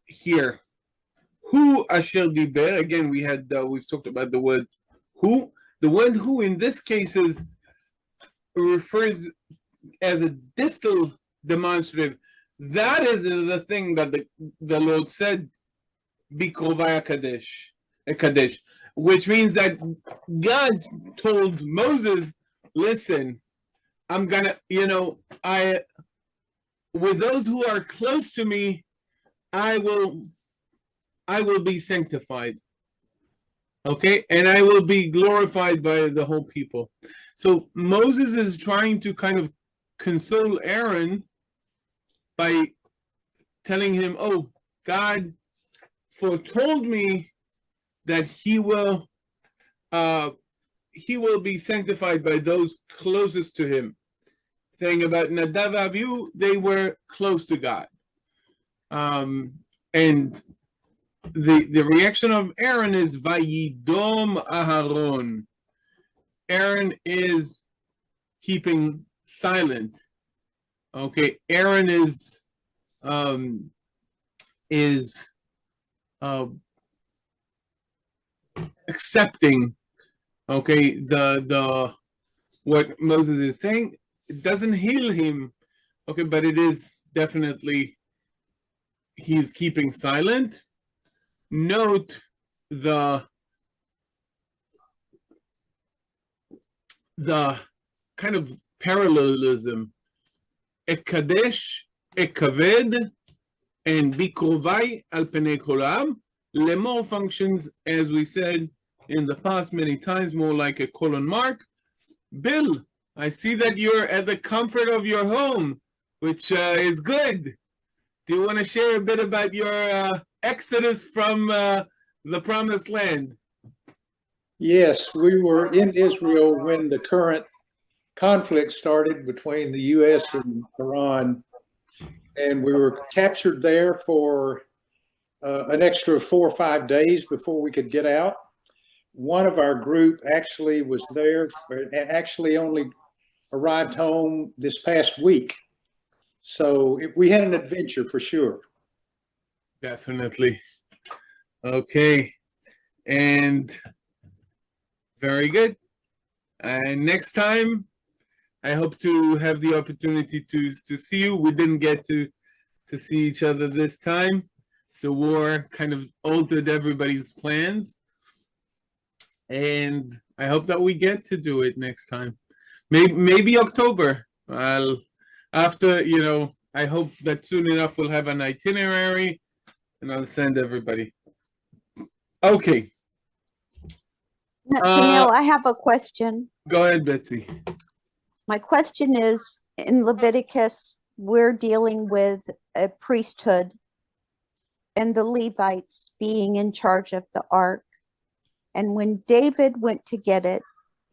here. Who asher diber? Again, we've talked about the word who. The word who in this case refers as a distal demonstrative. That is the thing that the Lord said, Bikrovai Kadesh, which means that God told Moses, listen, I'm gonna, with those who are close to me, I will be sanctified. Okay, and I will be glorified by the whole people. So Moses is trying to kind of console Aaron by telling him, oh, God foretold me that he will be sanctified by those closest to him. Saying about Nadav and Abihu, they were close to God. And the reaction of Aaron is Vayyidom Aharon. Aaron is keeping silent. Okay, Aaron is accepting. Okay, the what Moses is saying. It doesn't heal him. Okay, but it is definitely he's keeping silent. Note the kind of parallelism. Ekadesh, ekaved, and bikrovai al penei kolam. Lemor functions, as we said in the past many times, more like a colon mark. Bill, I see that you're at the comfort of your home, which is good. Do you want to share a bit about your exodus from the promised land? Yes, we were in Israel when the current conflict started between the U.S. and Iran, and we were captured there for an extra 4 or 5 days before we could get out. One of our group actually was there, actually only arrived home this past week. So we had an adventure for sure. Definitely. Okay. And very good. And next time, I hope to have the opportunity to see you. We didn't get to see each other this time. The war kind of altered everybody's plans. And I hope that we get to do it next time. Maybe October. After, I hope that soon enough we'll have an itinerary and I'll send everybody. Okay. Netanel, I have a question. Go ahead, Betsy. My question is, in Leviticus, we're dealing with a priesthood and the Levites being in charge of the ark. And when David went to get it,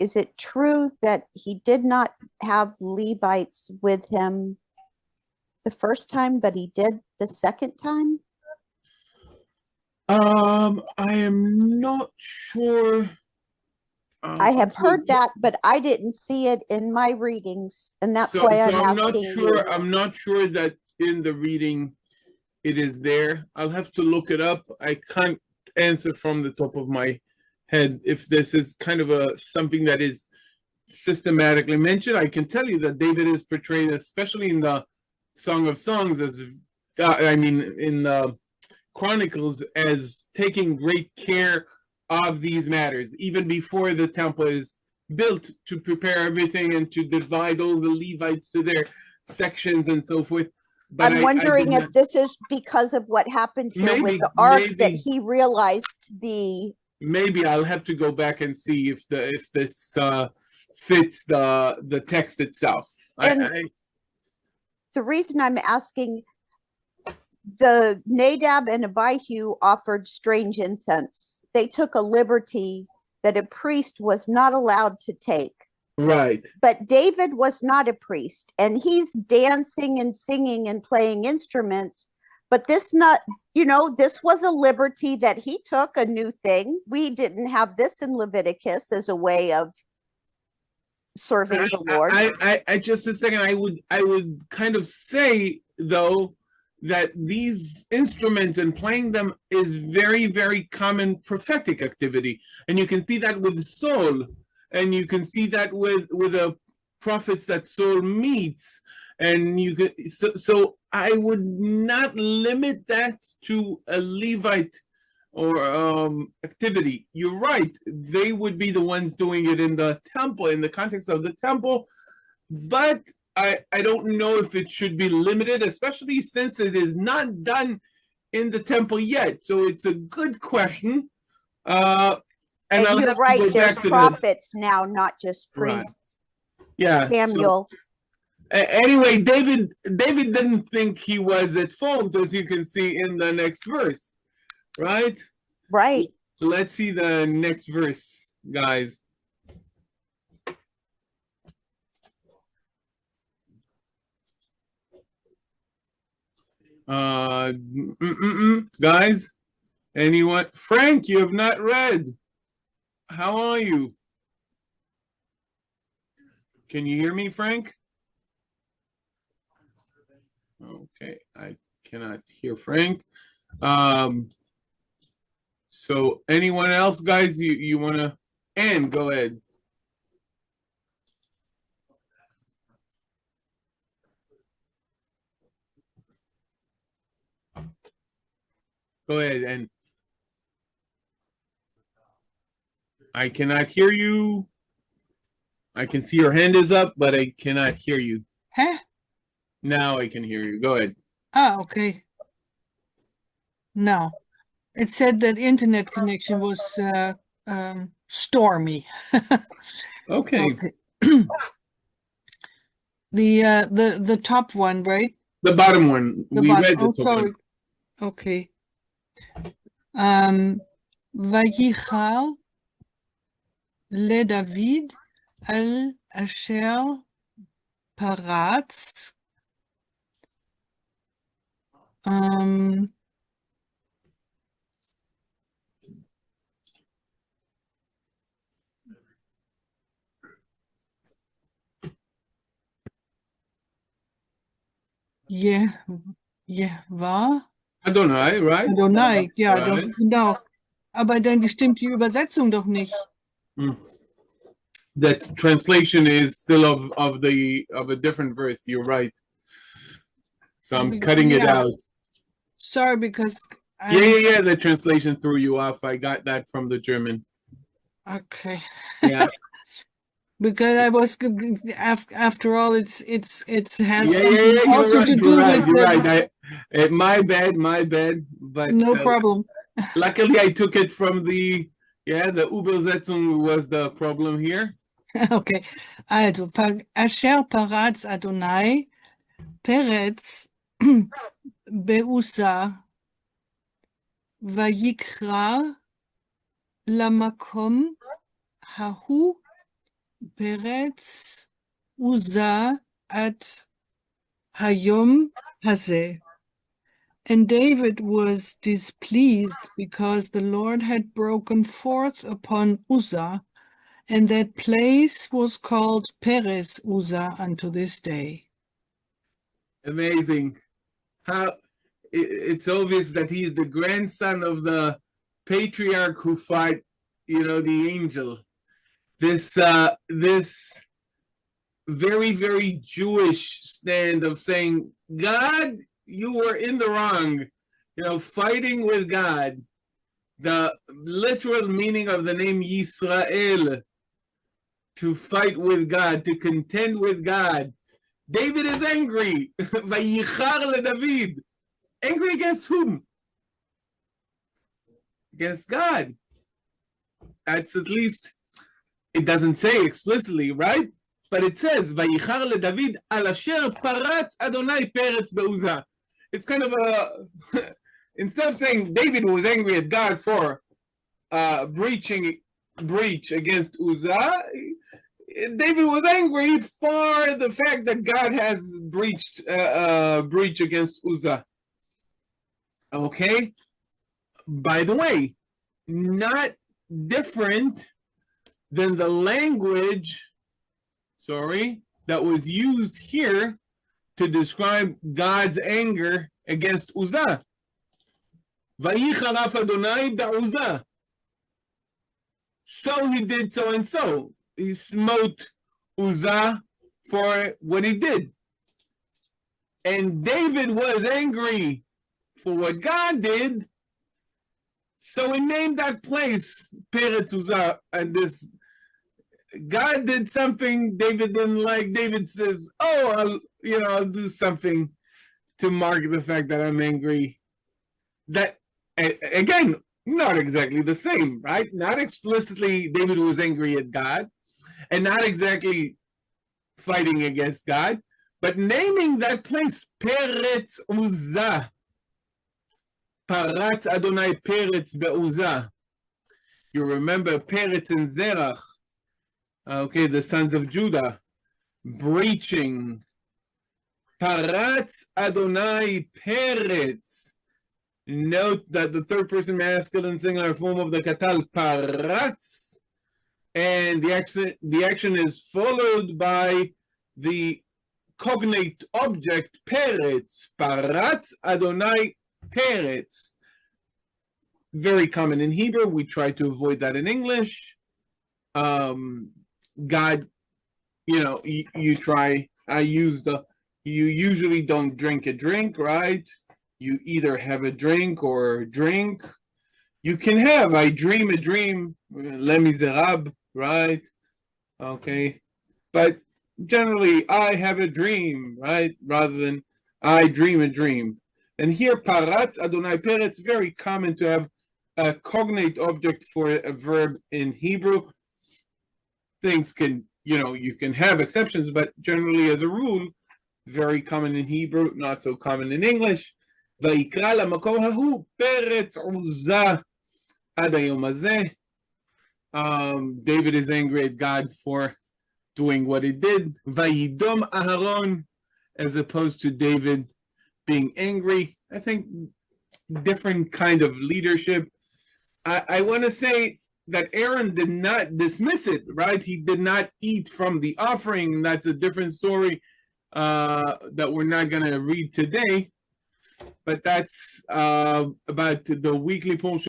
is it true that he did not have Levites with him the first time, but he did the second time? I am not sure. I have heard that, but I didn't see it in my readings, and that's why I'm asking you. I'm not sure that in the reading it is there. I'll have to look it up. I can't answer from the top of my head if this is kind of something that is systematically mentioned. I can tell you that David is portrayed, especially in the Song of Songs, in the Chronicles, as taking great care of these matters, even before the temple is built, to prepare everything and to divide all the Levites to their sections and so forth. But I'm wondering if this is because of what happened here with the ark, that he realized the... Maybe I'll have to go back and see if this fits the text itself. The reason I'm asking, the Nadav and Abihu offered strange incense. They took a liberty that a priest was not allowed to take. Right. But David was not a priest, and he's dancing and singing and playing instruments. But this was a liberty that he took, a new thing. We didn't have this in Leviticus as a way of serving the Lord. I just a second. I would kind of say, though, that these instruments and playing them is very, very common prophetic activity. And you can see that with Saul, and you can see that with the prophets that Saul meets. And you could, so I would not limit that to a Levite or activity. You're right, they would be the ones doing it in the temple, in the context of the temple, but I don't know if it should be limited, especially since it is not done in the temple yet. So it's a good question. And I'll you're have to right, go there's back to prophets now, not just Right. priests. Yeah. Samuel. Anyway, David didn't think he was at fault, as you can see in the next verse, right? Right. Let's see the next verse, guys. Guys, anyone? Frank, you have not read. How are you? Can you hear me, Frank? Okay, I cannot hear Frank. So anyone else, guys, you want to? Ann, go ahead. Go ahead, and I cannot hear you. I can see your hand is up, but I cannot hear you. Huh? Now I can hear you. Go ahead. Ah, okay. No, it said that internet connection was stormy. Okay. Okay. The top one, right? The bottom one. The We bottom. read the Oh, top sorry. one. Okay. Vayichar le David al asher paratz. War? Adonai, right? Adonai, ja, doch, Right. genau. Aber dann stimmt die Übersetzung doch nicht. That translation is still of a different verse. You're right. So I'm cutting it Yeah. out. Sorry, because Yeah. The translation threw you off. I got that from the German. Okay. Yeah. Because I was after all, it has Yeah. something also to do with You're right. My bad. But no problem. luckily, I took it from the Übersetzung was the problem here. Okay. Also, Asher Paratz Adonai Perez-uzzah Vayikra Lamakom Hahu Perez-uzzah at Hayom Hazeh. And David was displeased because the Lord had broken forth upon Uzzah, and that place was called Perez-uzzah unto this day. Amazing. How it's obvious that he is the grandson of the patriarch who fought, the angel. This very, very Jewish stand of saying, God, you were in the wrong, fighting with God. The literal meaning of the name Yisrael, to fight with God, to contend with God. David is angry. Vayichar le David. Angry against whom? Against God. That's at least, it doesn't say explicitly, right? But it says, Vayichar le David al asher paratz Adonai Perez-uzzah. It's kind of a, instead of saying David was angry at God for breach against Uzzah, David was angry for the fact that God has breach against Uzzah. Okay? By the way, not different than the language, that was used here to describe God's anger against Uzzah. Vayichar Adonai ba'Uzzah. So he did so and so. He smote Uzzah for what he did. And David was angry for what God did. So he named that place Perez-uzzah. And this God did something David didn't like. David says, oh, I'll do something to mark the fact that I'm angry. That, again, not exactly the same, right? Not explicitly David was angry at God, and not exactly fighting against God, but naming that place Perez-uzzah. Parat Adonai Perez be'Uzzah. You remember Perez and Zerach, okay, the sons of Judah, breaching. Parat Adonai Perez. Note that the third person masculine singular form of the katal, paratz, and the action is followed by the cognate object Perez. Paratz Adonai Perez. Very common in Hebrew. We try to avoid that in English. God, you try. You usually don't drink a drink, right? You either have a drink or drink. You can have, I dream a dream, Les Miserables, right? Okay. But generally, I have a dream, right? Rather than I dream a dream. And here, Paratz Adonai Perez, very common to have a cognate object for a verb in Hebrew. Things can, you can have exceptions, but generally, as a rule, very common in Hebrew, not so common in English. ויקרא למקום ההוא Perez-uzzah עד היום הזה. David is angry at God for doing what he did. Vayyidom Aharon, as opposed to David being angry. I think different kind of leadership. I want to say that Aaron did not dismiss it, right? He did not eat from the offering. That's a different story that we're not going to read today. But that's about the weekly portion.